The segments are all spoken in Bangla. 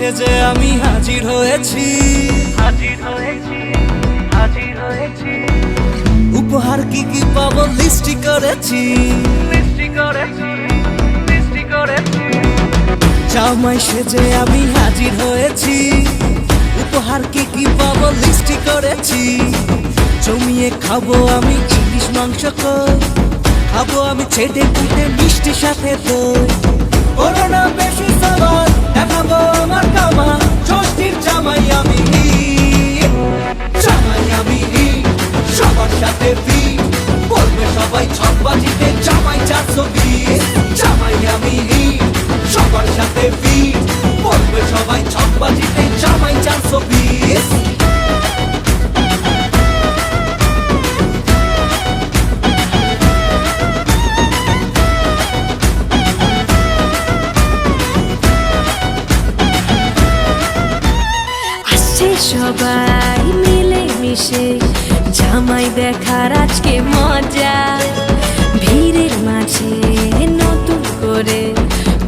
সেজে আমি হাজির হয়েছি, উপহার কি কি পাবো লিস্টি করেছি, জামাই সেজে আমি হাজির হয়েছি, উপহার কি কি পাবো লিস্টি করেছি। জমিয়ে খাবো আমি ইলিশ মাংস কই, খাবো আমি ছেটে কুটে মিষ্টি সাথে দই। বলো না বেশি সবার দেখাবো আমার কামা, ষষ্ঠীর জামাই আমি, জামাই আমি সবার সাথে ফিট, বলবে সবাই ছকবাজিতে জামাই 420। জামাই আমি সবার সাথে ফিট, বলবে সবাই ছকবাজিতে জামাই 420। সবাই মিলে মিশে জামাই দেখার আজকে মজা, ভিড়ের মাঝে নতুন করে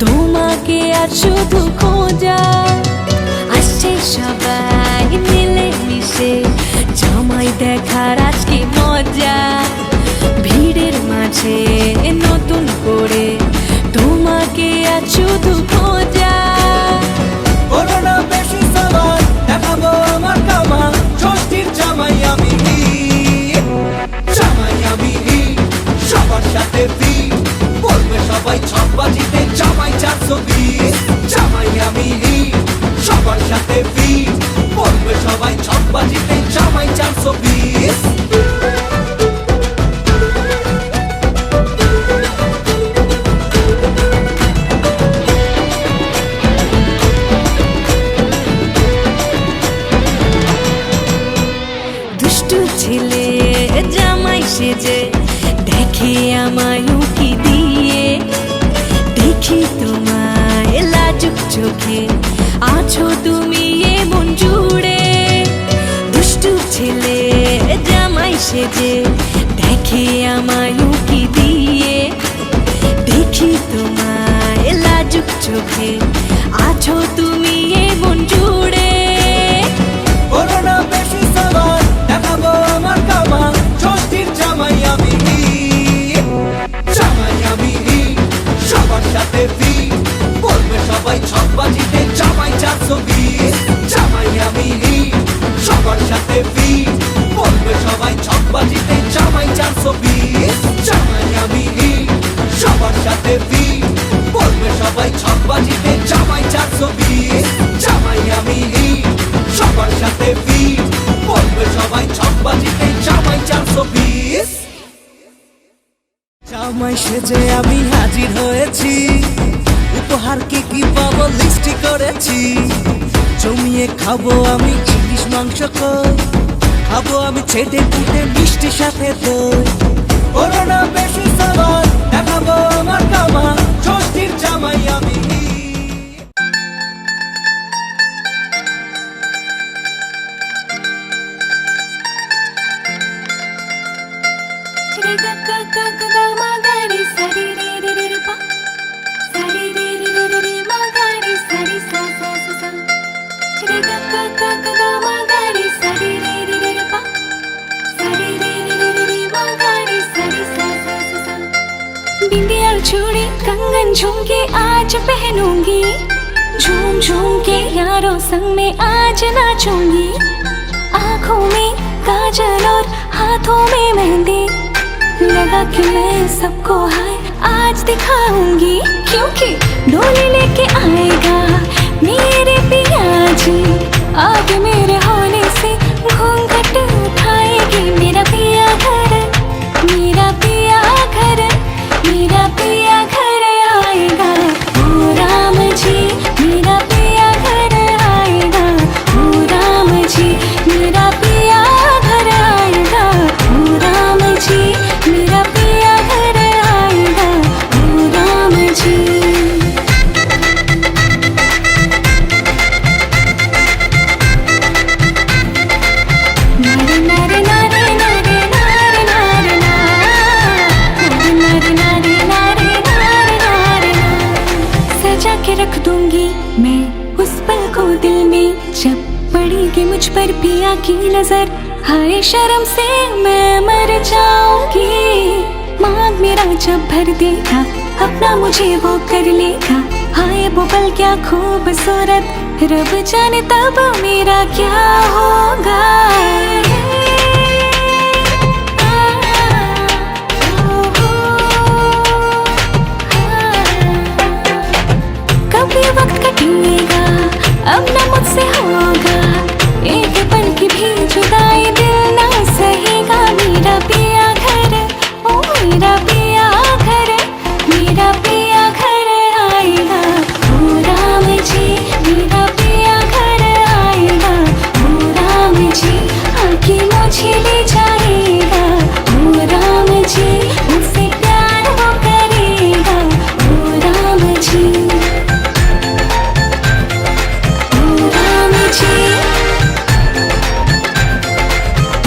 তোমাকে আর শুধু খোঁজা। আসছে সবাই মিলে মিশে জামাই দেখার আজকে মজা, ভিড়ের মাঝে নতুন করে তোমাকে আর শুধু খোঁজা। বলো না বেশি সবার দেখাবো আমার কামা, ষষ্ঠীর জামাই আমি, জামাই আমি সবার সাথে ফিট, বলবে সবাই ছকবাজিতে জামাই 420। জামাই আমি সবার সাথে ফিট, বলবে সবাই ছকবাজিতে জামাই 420। ছেলে জামাই সেজে দেখে আমায় উকি দিয়ে, দেখি তোমায় লাজুক চোখে আছো তুমি এমন জুড়ে। দুষ্টু ছেলে জামাই সেজে দেখে আমায় উকি দিয়ে, দেখি তোমায় লাজুক চোখে আছো তুমি এমন জুড়ে। বলো না বেশি সবার দেখাবো আমার কামা, ষষ্ঠীর জামাই আমি, জামাই আমি সবার সাথে ফিট, বলবে সবাই ছকবাজিতে জামাই 420। জামাই আমি সবার সাথে ফিট, বলবে সবাই ছকবাজিতে জামাই 420। জামাই আমি সবার সাথে ফিট, বলবে সবাই ছকবাজিতে জামাই 420। জামাই আমি সবার সাথে ফিট, বলবে সবাই ছকবাজিতে জামাই 420। জামাই সেজে আমি হাজির হয়েছি, উপহার কি কি পাবো লিস্টি করেছি। জমিয়ে খাবো আমি ইলিশ মাংস কই, খাবো আমি ছেটে কুটে মিষ্টি সাথে দই। বলো না বেশি সবার দেখাবো আমার কামা, ষষ্ঠীর জামাই আমি। बिंदिया चूड़ी कंगन झुमके आज पहनूंगी, झूम झूम के यारों संग में आज नाचूंगी। आँखों में काजल और हाथों में मेहंदी लगा के मैं सबको हाय आज दिखाऊंगी, क्योंकि डोली लेके आएगा मेरे पिया जी। आगे मेरे होने से घूंघट उठाएगी मेरा पिया घर, मेरा पिया घर, मेरा पिया घर आएगा। ओ राम जी मेरा पिया घर आएगा, ओ राम जी मेरा पिया घर आएगा, ओ राम जी मेरा पिया घर आएगा, ओ राम जी। डालोगे मुझ पर पिया की नजर, हाय शर्म से मैं मर जाऊंगी। मांग मेरा जब भर देगा, अपना मुझे वो कर लेगा। हाय वो पल क्या खूबसूरत, रब जाने तब मेरा क्या होगा। कभी वक्त कटेगा, अब न मुझसे होगा, एक पल की भी जुदाई दिल ना सहेगा। मेरा पिया घर, ओ मेरा पिया घर, मेरा पिया घर आएगा। ओ राम जी मेरा पिया घर आएगा। ओ राम जी आके मुझे ले जाएगा। ओ राम जी मुझसे प्यार वो करेगा। ओ राम जी, ओ राम जी,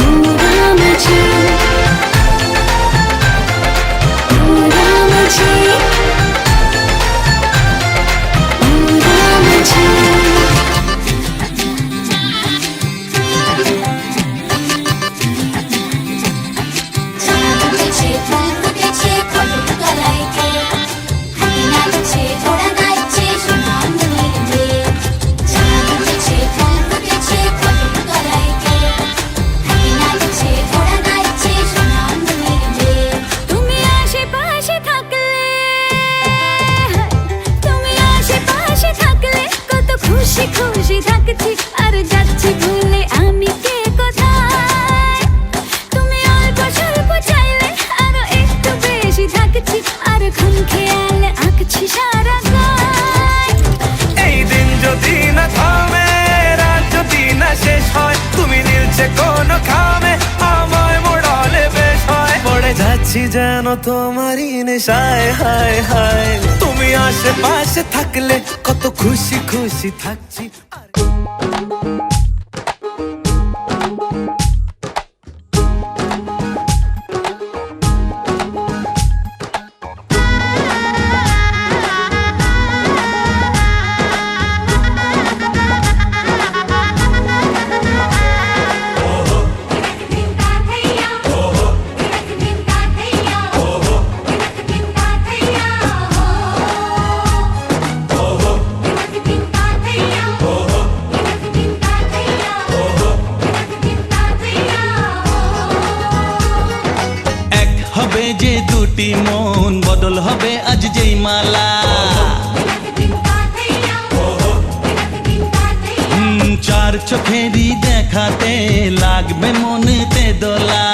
ओ राम जी, ओ राम जी, ओ राम जी। ফুটেছে ফুল ফুটেছে ফলক তলাইতে, হাতি নাচছে ঘোড়া নাচছে সোনার নদীতে। ফুটেছে ফুল ফুটেছে ফলক তলাইতে, হাতি নাচছে ঘোড়া নাচছে সোনার নদীতে। তুমি আশেপাশে থাকলে, তুমি আশেপাশে থাকলে কত খুশি খুশি থাকছি, আর যাচ্ছি ভুলে আমি কে কোথায়। তুমি অল্প স্বল্প চাইলে আরো একটু বেশি থাকছি, আর খুন খেয়াল আঁকছি সারা গায়। এই দিন যদি না থামে, রাত যদি না শেষ হয়, তুমি নীলছে কোন খামে, আমায় মোড়ালে বেশ হয়। পড়ে যাচ্ছি যেন তোমারই নেশায়, হায় হায়। তুমি আশেপাশে থাকলে কত খুশি খুশি থাকছি। এক হবে যে দুটি মন, বদল হবে আজ যেই মালা। চার চোখেরই দেখাতে লাগবে মনেতে দোলা।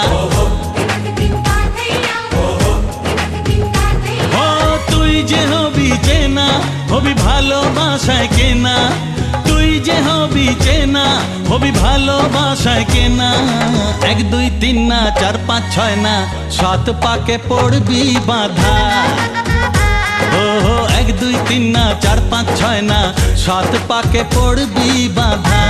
ও তুই যে হবি চেনা, হবি ভালোবাসায় কেনা। তুই যে হবি চেনা, হবি ভালোবাসায় কেনা। 1 2 3 না 4 5 6 না, 7 পাকে পড়বি বাঁধা। ও 1 2 3 না 4 5 6 না, 7 পাকে পড়বি বাঁধা।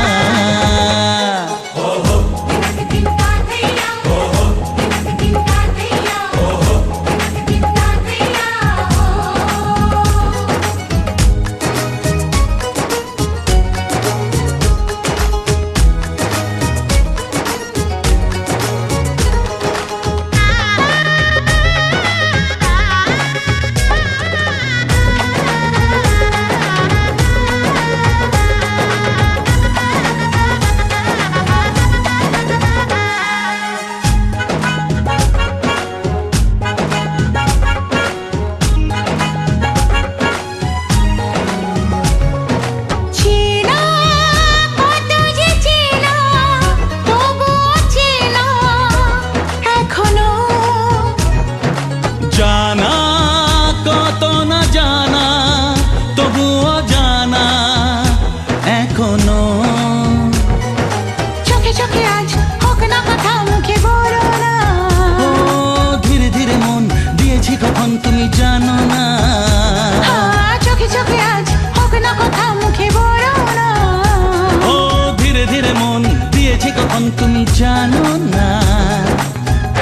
তুমি জানো না।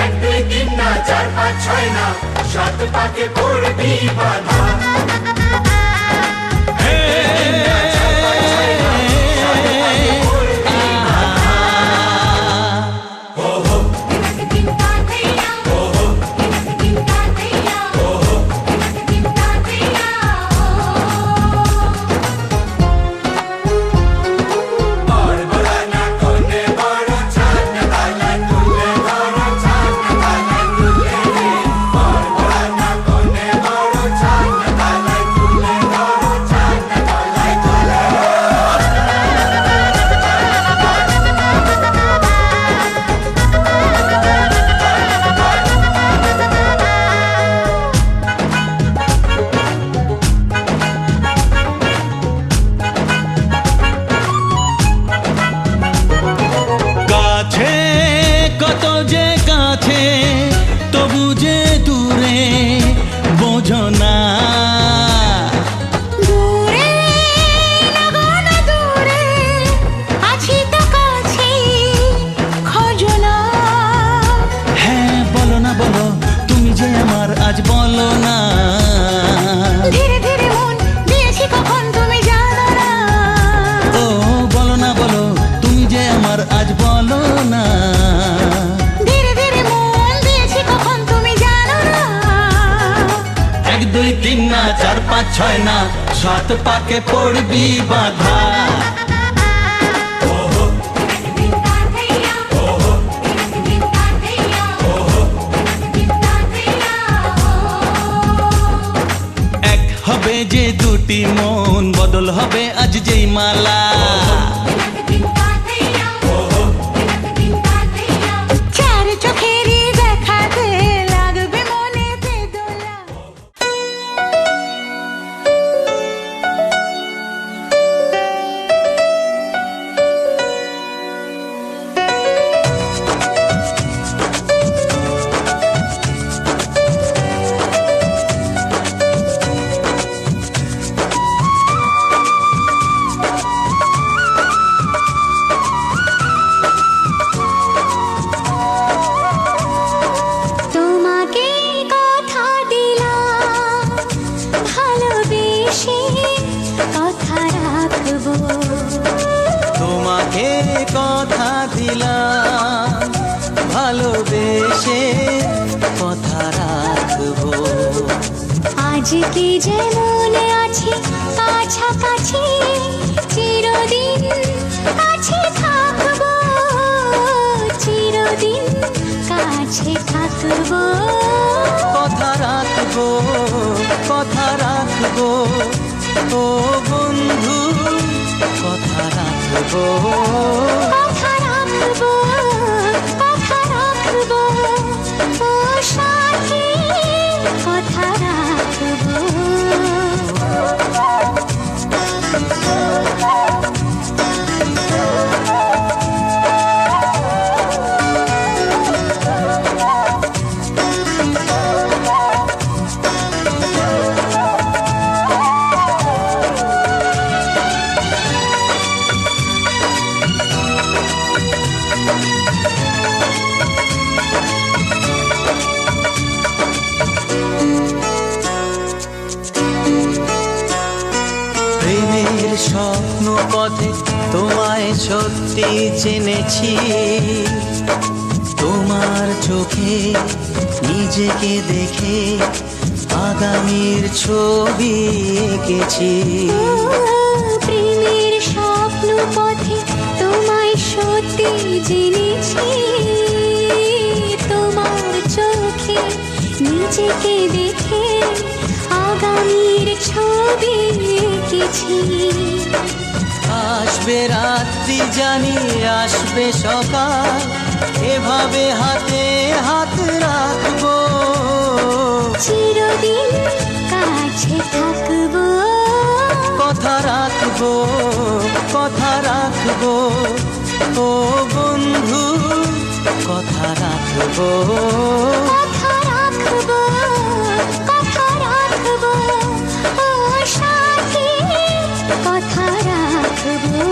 1 2 3 না 4 5 6 না 7 পাকে পড়বি বাঁধা। হে আমার আজ বলো না। ধীরে ধীরে মন দিয়েছি কখন তুমি জানো না। ও বলো না বলো, তুমি যে আমার আজ বলো না। ধীরে ধীরে মন দিয়েছি কখন তুমি জানো না। 1 2 3 না 4 5 6 না, 7 পাকে পড়বি বাধা। এক হবে যে দুটি মন, বদল হবে আজ যেই মালা। চার চোখেরই দেখাতে লাগবে মনেতে দোলা। তোমাকে কথা দিলাম ভালোবেসে কথা রাখবো। তোমাকে কথা দিলাম ভালোবেসে কথা রাখবো। আজকে যেমন আছি কাছাকাছি চিরদিন কাছে থাকবো। চিরদিন কাছে থাকবো। কথা রাখবো কথা রাখবো ও বন্ধু কথা রাখবো। কথা রাখবো কথা রাখবো ও সাথী কথা রাখবো। প্রেমের স্বপ্ন পথে তোমায় সত্যি জেনেছি। তোমার চোখে নিজেকে দেখে আগামীর ছবি এঁকেছি। প্রেমের স্বপ্ন পথে তোমায় সত্যি জেনেছি। তোমার চোখে নিজেকে দেখে আগামীর ছবি এঁকেছি। আসবে রাত্রি জানি আসবে সকাল, এভাবে হাতে হাত রাখবো। চিরদিন কাছে থাকবো। কথা রাখবো কথা রাখবো ও বন্ধু কথা রাখবো। কথা রাখবো কথা রাখবো ও সাথী কথা রাখবো।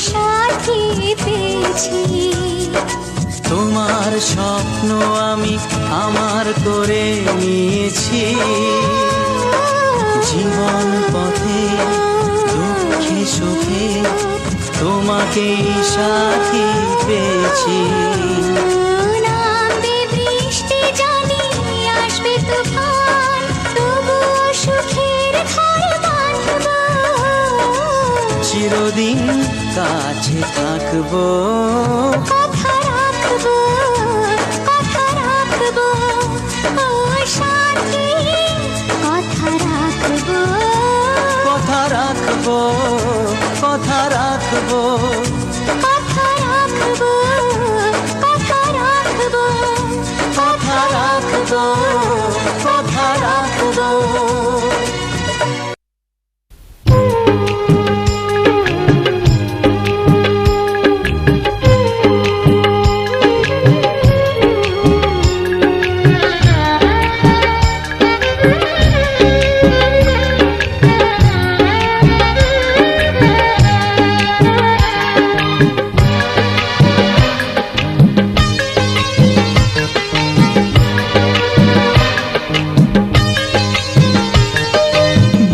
সাথী পেয়েছি। তোমার স্বপ্ন আমি আমার করে নিয়েছি। জীবন পথে দুঃখে সুখে তোমাকেই সাথী পেয়েছি। নামবে বৃষ্টি জানি আসবে তুফান, তবুও সুখের ঘর বাঁধবো। চিরদিন কাছে থাকবো। কথা রাখবো, কথা রাখবো, ও সাথী কথা রাখবো। কথা রাখবো, কথা রাখবো, কথা রাখবো, কথা রাখবো, কথা রাখবো, কথা রাখবো।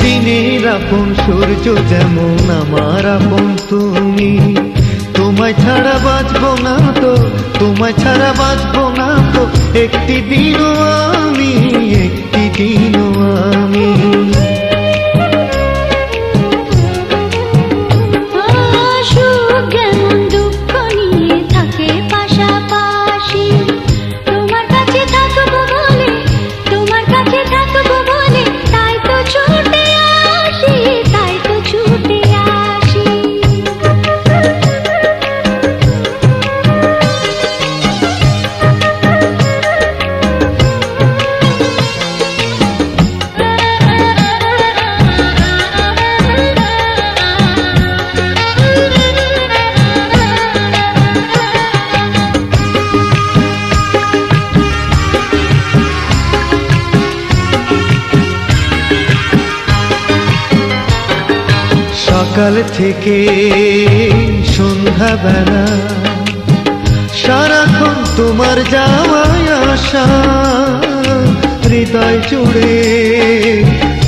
দিনের আপন সূর্য যেমন আমার আপন তুমি, তোমায় ছাড়া বাঁচবো না তো, তোমায় ছাড়া বাঁচবো না তো একটি দিনও আমি, একটি দিনও আমি। সুখ যেমন দুঃখ নিয়ে থাকে পাশাপাশি, তোমার কাছে থাকবো বলে, তোমার কাছে থাকবো বলে, তাই তো ছুটে আসি, তাই তো ছুটে আসি। সকাল থেকে সন্ধ্যাবেলা সারাক্ষণ তোমার যাওয়ায় আসা, হৃদয় জুড়ে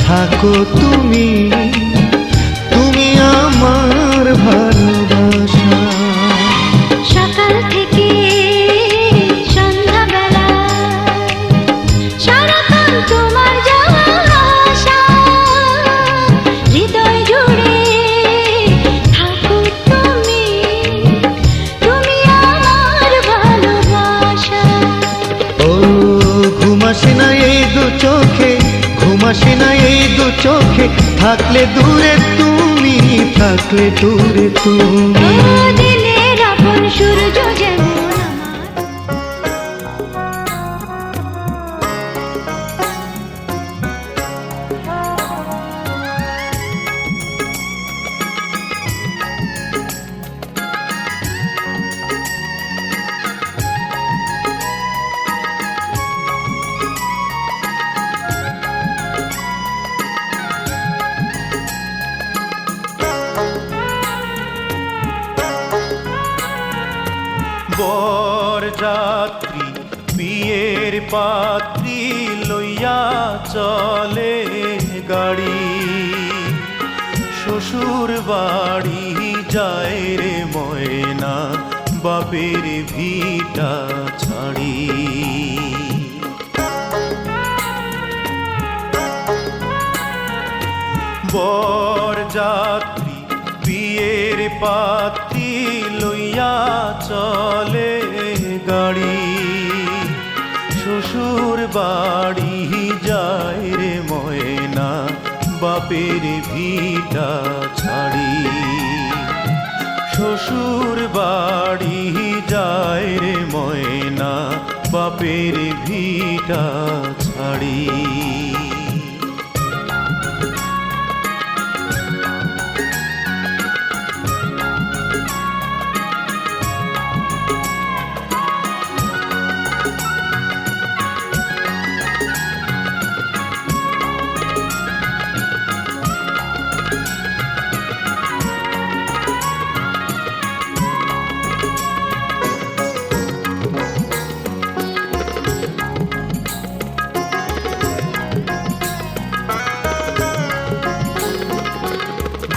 থাকো তুমি, তুমি আমার ভালোবাসা। সকাল থেকে সন্ধ্যাবেলা সারাক্ষণ তোমার যাওয়া আসা, হৃদয় জুড়ে থাকো তুমি, তুমি আমার ভালোবাসা। ও ঘুমাসে না এই দু চোখে, ঘুমাসে না এই দু চোখে, থাকলে দূরে তুমি, থাকলে দূরে ও তুমি। দিনের আপন সূর্য যেমন আমার। বরযাত্রী বিয়ের পাত্রী লইয়া চলে গাড়ি, শ্বশুর বাড়ি যায় রে ময়না, বাপের ভিটা ছাড়ি। বরযাত্রী বিয়ের পাত্রী লইয়া চলে গাড়ি, শ্বশুর বাড়ি যায় রে ময়না, বাপের ভিটা ছাড়ি। শ্বশুর বাড়ি যায় রে ময়না, বাপের ভিটা ছাড়ি।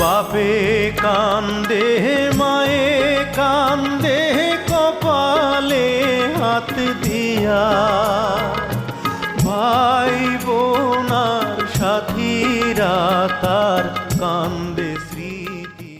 বাপে কান্দে মায়ে কান্দে, কপালে হাত দিয়া, ভাই বোনার সাথীরা তার কান্দে স্মৃতি।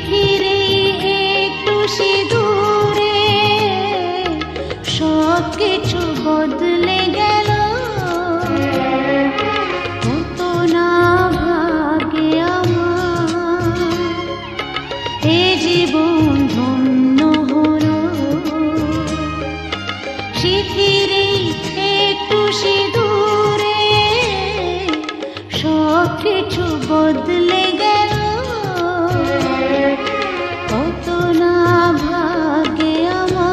শিথিরে একটু সিঁদুরে সব কিছু বদলে গেল, কত না ভাগে আমার এ জীবন ধন্য হলো। শিথিরে একটু সিঁদুরে সব কিছু বদলে গেল, কত না ভাগে আমার।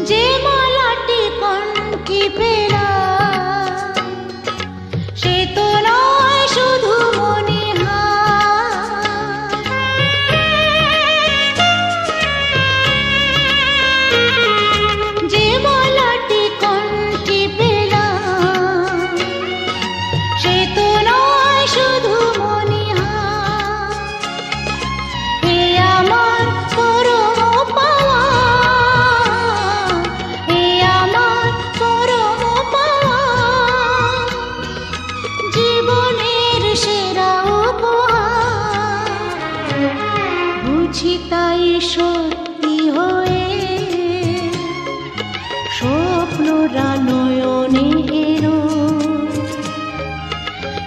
যে মালাটি কণ্ঠে পেলাম সে তো নয় শুধু মণিহার, যে মালাটি কণ্ঠে পেলাম সে তো নয় শুধু মণিহার। এ আমার পরম পাওয়া, এ আমার পরম পাওয়া, জীবনের সেরা উপহার। বুঝি তাই সত্যি হয়ে স্বপ্নরা নয়নে এলো।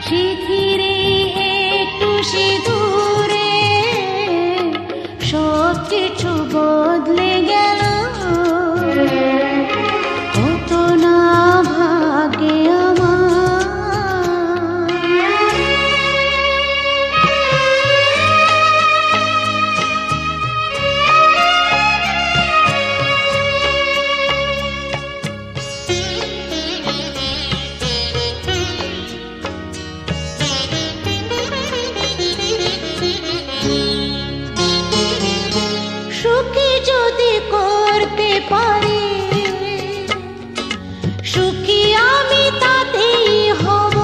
শিথিরে একটু সিঁদুরে সব কিছু বদলে গেল, কত না ভাগে আমার। সুখী যদি করতে পারি, সুখী আমি তাতেই হব।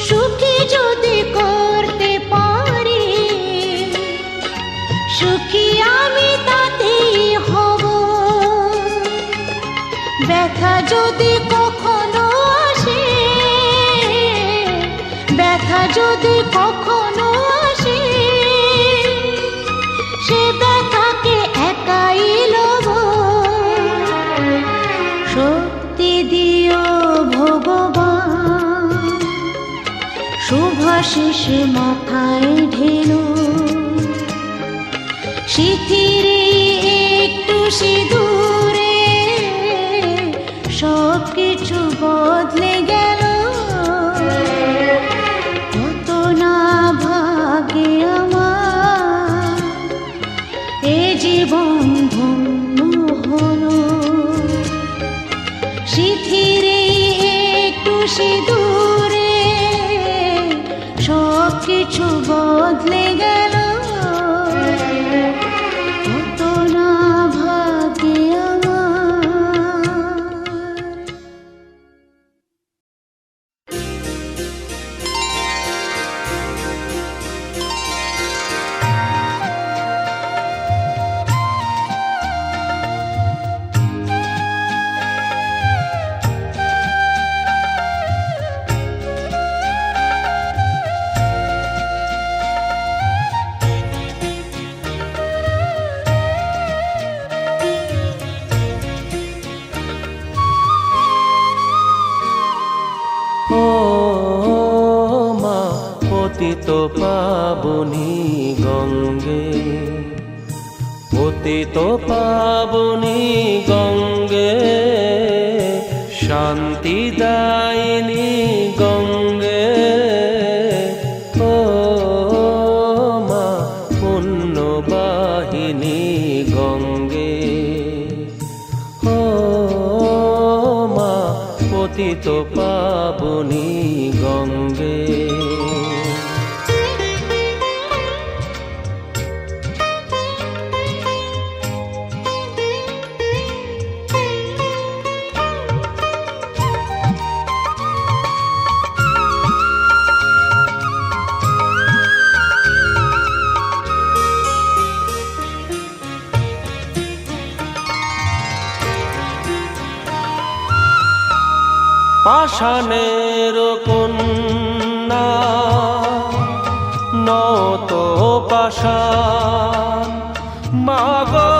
সুখী যদি করতে পারি, সুখী আমি তাতেই হব। ব্যথা যদি কখনো আসে, ব্যথা যদি কখনো আসে, সে ব্যথাকে একাই লব। শক্তি দিও ভগবান, শুভাশিস মাথায় ঢেলো। শিথিরে একটু সিঁদুরে সব কিছু বদলে গেল, কত না ভাগে আমার এ জীবন ধন্য হলো। শিথিরে একটু সিঁদুরে সব কিছু বদলে গেল, কত না ভাগে আমার। ও মা পতিত পাবনী গঙ্গে, পতিত পাবনী গঙ্গে, শান্তি দায়িনী গঙ্গে। ও মা পুণ্যবাহিনী গঙ্গে, ও মা পতিত পাবনী গঙ্গে। পাষাণের কন্যা নত পাষাণ মাগো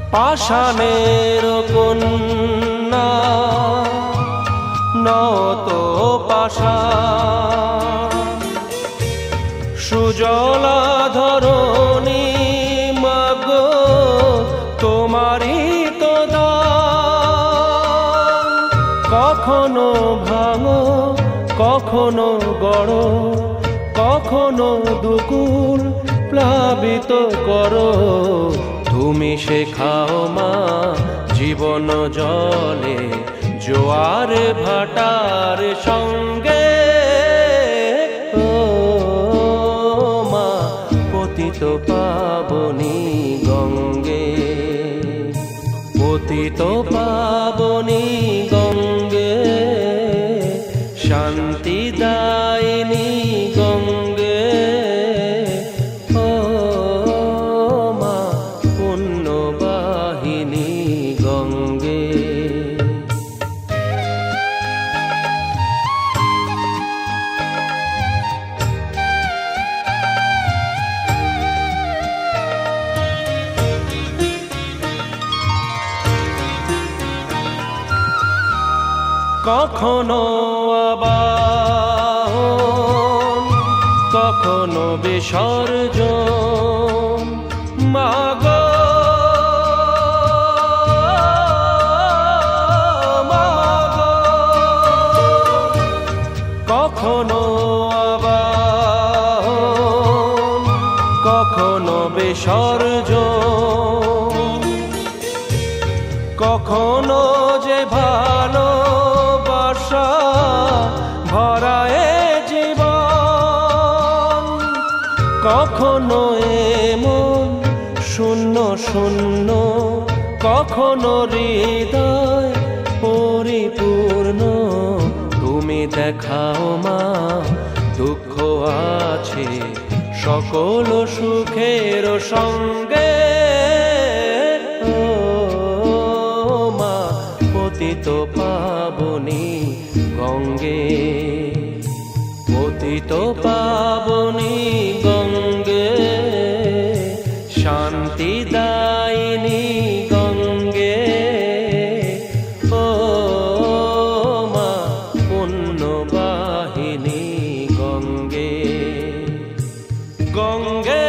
পাষাণের কন্যা নত পাষাণ সুজলা ধরণী মাগো তোমারই তো দান কখনো ভাঙো কখনো গড় কখনো দুকুল প্লাবিত করো তুমি শেখাও মা জীবন জলে জোয়ার ভাটার সঙ্গে ও মা পতিত পাবনী গঙ্গে পতিত পাবনী গঙ্গে শান্তি দায়িনী গঙ্গে ও মা পুণ্যবাহিনী গঙ্গে কখনো আবাহন কখনো বিসর্জন মাগো মাগো কখনো আবাহন কখনো বিসর্জন কখনো যে ভালোবাসা ভরায় জীবন কখনো এমন শূন্য শূন্য কখনো হৃদয় পরিপূর্ণ তুমি দেখাও মা দুঃখ আছে সকল সুখের সঙ্গে ও মা পতিত পাবনী গঙ্গে পতিত পাবনী গঙ্গে শান্তি দায়িনী গঙ্গে ও মা পুণ্যবাহিনী গঙ্গে গঙ্গে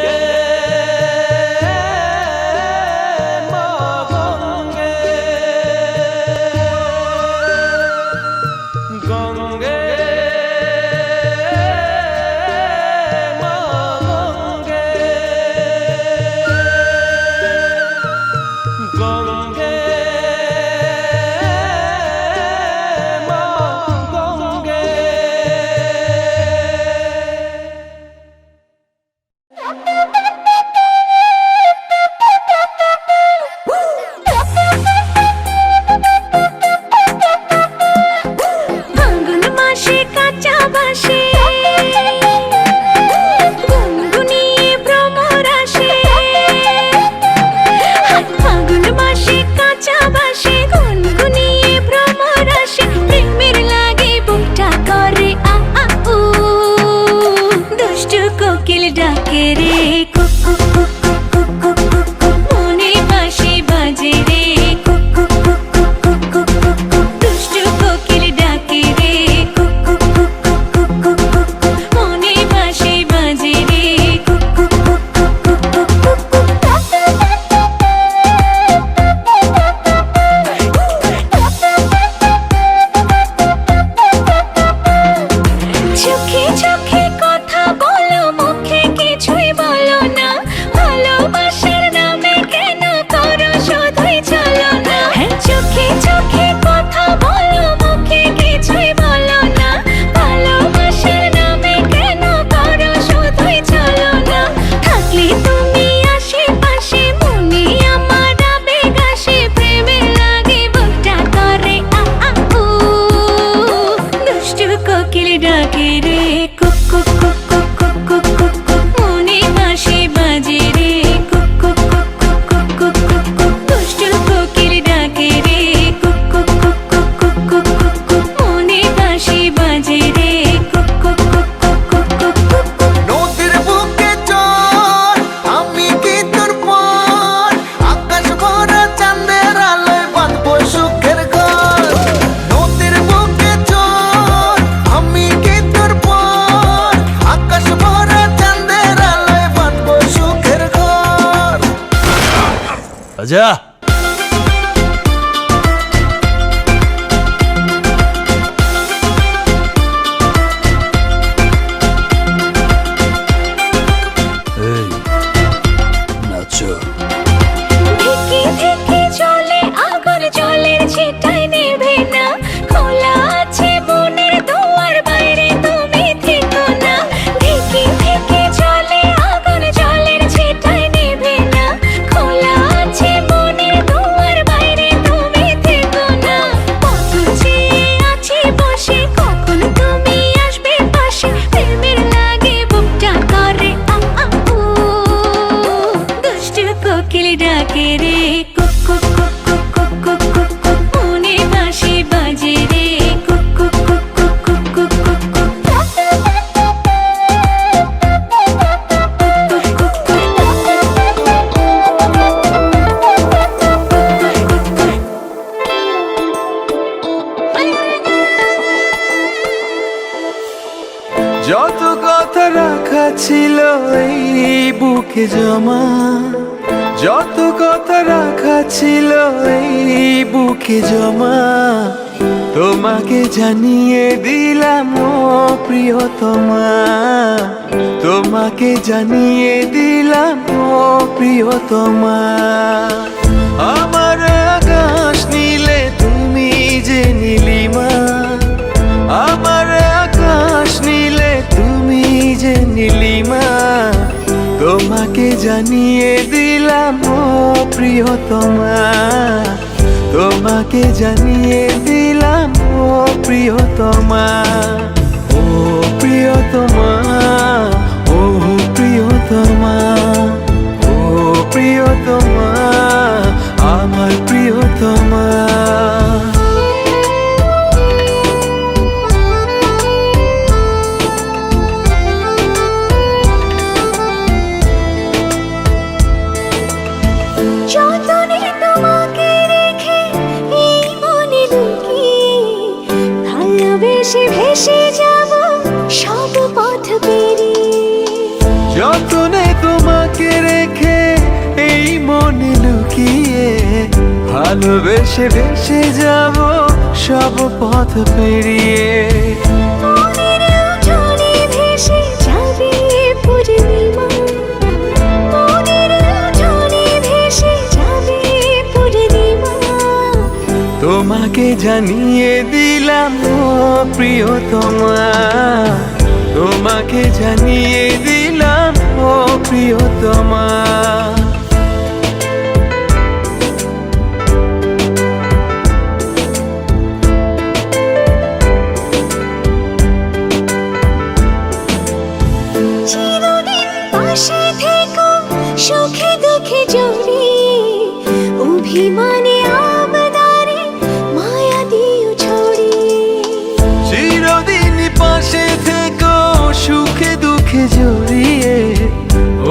মা গঙ্গে গঙ্গে মা গঙ্গে বাজা। এই নাচো। ধিকি ধিকি চলে আগুন জলের ছিটায় নেভে না, খোলা আছে মনের দুয়ার বাইরে তুমি থেকো না। ধিকি ধিকি চলে আগুন জলের ছিটায় নেভে না, খোলা আছে মনের দুয়ার বাইরে তুমি থেকো না। কখন চেয়ে আছি বসে, কখন তুমি আসবে পাশে, প্রেমের লাগে বুকটা করে আ আ উ। দুষ্টু কোকিল ডাকে রে cook cook cook cook cook cook cook cook, মনে বাঁশি বাজে রে cook cook cook cook cook cook cook cook. যত কথা রাখা ছিল এই বুকে জমা, যত কথা রাখা ছিল এই বুকে জমা, তোমাকে জানিয়ে দিলাম ও প্রিয়তমা, তোমাকে জানিয়ে দিলাম ও প্রিয়তমা। আমার আকাশ নীলে তুমি যে নীলিমা, আমার আকাশ নীলে তুমি যে নীলিমা, তোমাকে জানিয়ে দিলাম ও প্রিয়তমা, তোমাকে জানিয়ে দিলাম ও প্রিয়তমা। ও প্রিয়তমা, ও প্রিয়তমা, ও প্রিয়তমা, আমার প্রিয়তমা। যতনে তোমাকে রেখে এই মনে লুকিয়ে, ভালোবেসে ভেসে যাব সব পথ পেরিয়ে। যতনে তোমাকে রেখে এই মনে লুকিয়ে, ভালোবেসে ভেসে যাব সব পথ পেরিয়ে। মনের উঠোনে ভেসে যাবে পূর্ণিমা, মনের উঠোনে ভেসে যাবে পূর্ণিমা। তোমাকে জানিয়ে দিলাম ও প্রিয়তমা, তোমাকে জানিয়ে দিলাম ও প্রিয়তমা। চিরদিন পাশে থেকো সুখে দুঃখে জড়িয়ে, অভিমানে আবদারে মায়া দিও ছড়িয়ে। চিরদিন পাশে থেকো সুখে দুঃখে জড়িয়ে,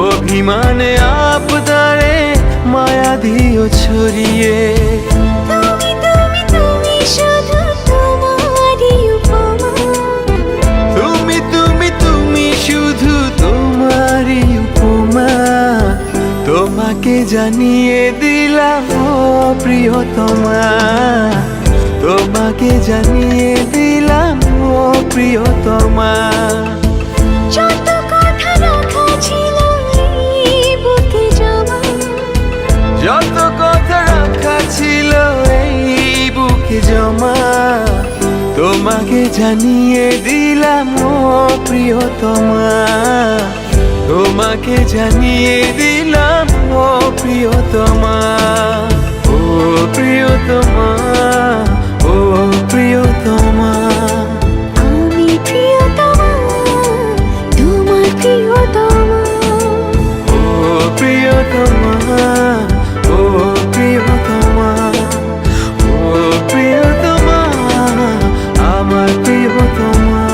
অভিমানে আপদারে মায়া দিও ছড়িয়ে। তুমি তুমি তুমি শুধু তোমারই উপমা, তুমি তুমি তুমি শুধু তোমারই উপমা, তোমাকে জানিয়ে দিলাম ও প্রিয়তমা, তোমাকে জানিয়ে দিলাম ও প্রিয়তমা। যত কথা রাখা ছিল এই বুকে জমা, যত কথা রাখা ছিল এই বুকে জমা, তোমাকে জানিয়ে দিলাম ও প্রিয়তমা, তোমাকে জানিয়ে দিলাম ও প্রিয়তমা। ও প্রিয়তমা, ও প্রিয়তমা, আমি প্রিয়তমা, তোমার প্রিয়তমা। ও প্রিয়তমা, ও প্রিয়তমা, ও প্রিয়তমা, আমার প্রিয়তমা।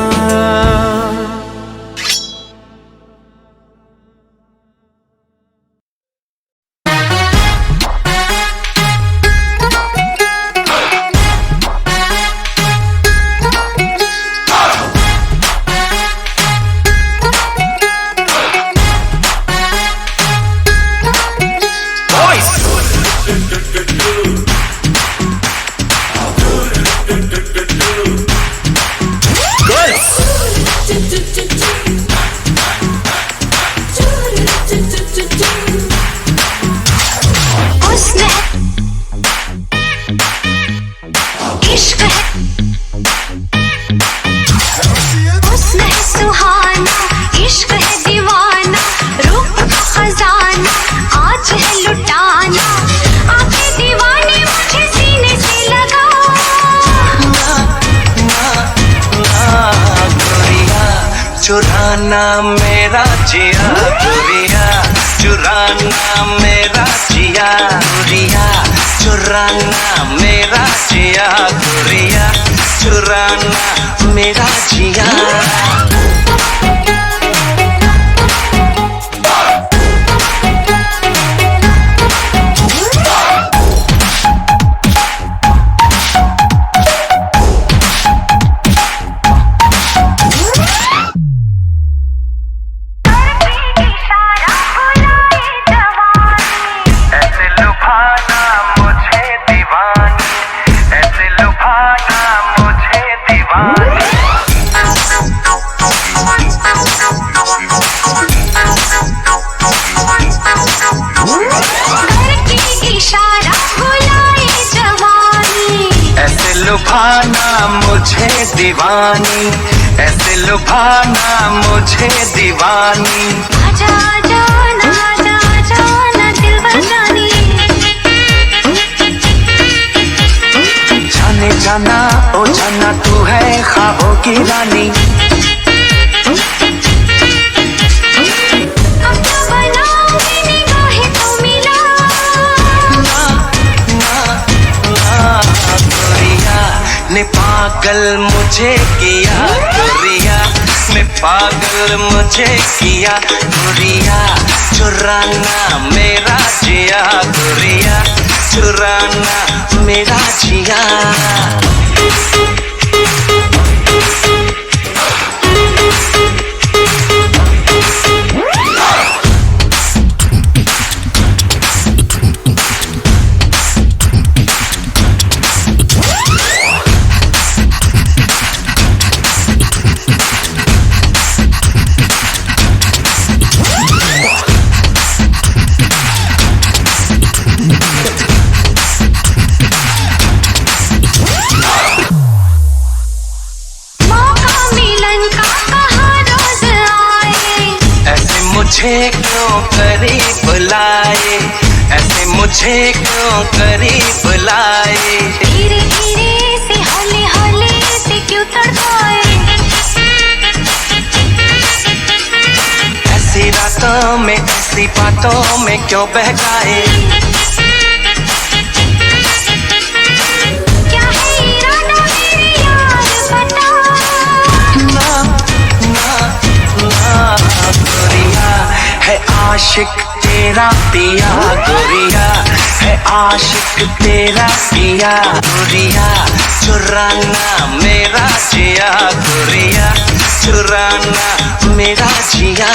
इश्क है हुस्न है सुहाना, इश्क है दीवाना, रूप का खजाना आज है लुटाना, आंखें दीवानी मुझे सीने से लगा। गोरिया चुराना मेरा जिया, गोरिया चुराना मेरा जिया, गोरिया चुराना मेरा जिया, गोरिया चुराना मेरा जिया। ऐसे लुभाना मुझे दीवानी, ऐसे लुभाना मुझे दीवानी। घर की इशारा बुलाए जवानी, ऐसे लुभाना मुझे दीवानी, ऐसे लुभाना मुझे दीवानी। आजा आजा ना आजा आजा ना दिल बजानी, जाने जाना ओ जाना तू है ख्वाबों की रानी। अब तो बनाऊंगी निगाहें तो मिला। गोरिया ने पागल मुझे किया, गोरिया ने पागल मुझे किया, गोरिया चुराना मेरा जिया, गोरिया चुराना मेरा जिया। मौका मिलन का कहाँ रोज आए, ऐसे मुझे क्यों करीब लाए, ऐसे मुझे क्यों करीब लाए। धीरे धीरे से हौले हौले से क्यों तड़पाए, ऐसी रातों में ऐसी बातों में क्यों बहकाए। क्या है इरादा मेरे यार बता। गोरिया है आशिक तेरा पिया, गोरिया है आशिक तेरा पिया, गोरिया चुराना मेरा जिया, गोरिया चुराना मेरा जिया।